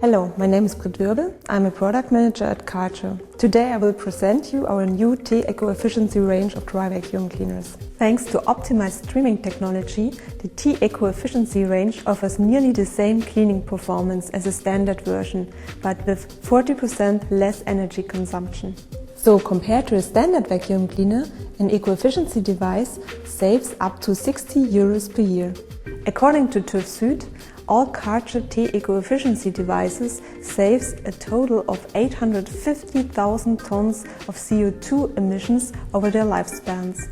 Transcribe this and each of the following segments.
Hello, my name is Britt. I'm a product manager at Karcher. Today I will present you our new T eco-efficiency range of dry vacuum cleaners. Thanks to optimized streaming technology, the T eco-efficiency range offers nearly the same cleaning performance as a standard version, but with 40% less energy consumption. So compared to a standard vacuum cleaner, an eco-efficiency device saves up to 60 euros per year. According to TÜV Süd, all Karcher T eco-efficiency devices saves a total of 850,000 tons of CO2 emissions over their lifespans.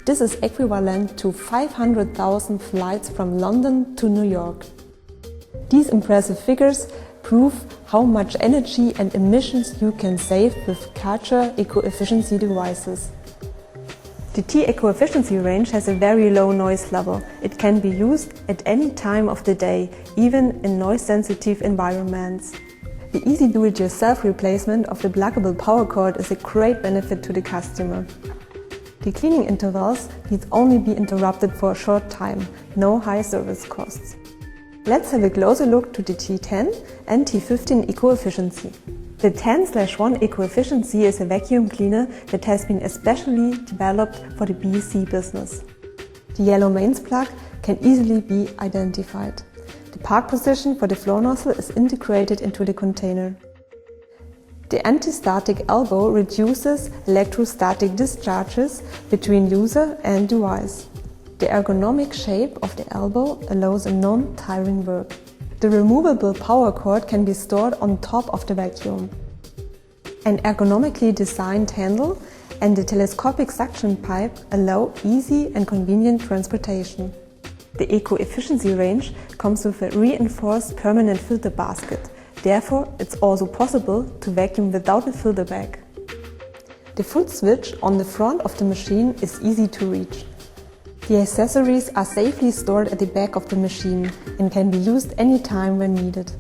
This is equivalent to 500,000 flights from London to New York. These impressive figures prove how much energy and emissions you can save with Karcher eco-efficiency devices. The T eco-efficiency range has a very low noise level. It can be used at any time of the day, even in noise-sensitive environments. The easy do-it-yourself replacement of the pluggable power cord is a great benefit to the customer. The cleaning intervals need only be interrupted for a short time, no high service costs. Let's have a closer look to the T10 and T15 eco-efficiency. The 10/1 eco-efficiency is a vacuum cleaner that has been especially developed for the BEC business. The yellow mains plug can easily be identified. The park position for the flow nozzle is integrated into the container. The anti-static elbow reduces electrostatic discharges between user and device. The ergonomic shape of the elbow allows a non-tiring work. The removable power cord can be stored on top of the vacuum. An ergonomically designed handle and the telescopic suction pipe allow easy and convenient transportation. The eco-efficiency range comes with a reinforced permanent filter basket. Therefore, it's also possible to vacuum without a filter bag. The foot switch on the front of the machine is easy to reach. The accessories are safely stored at the back of the machine and can be used anytime when needed.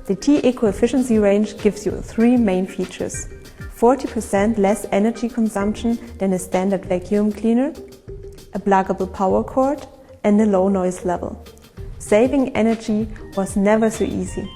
The T eco-efficiency range gives you three main features: 40% less energy consumption than a standard vacuum cleaner, a pluggable power cord, and a low noise level. Saving energy was never so easy.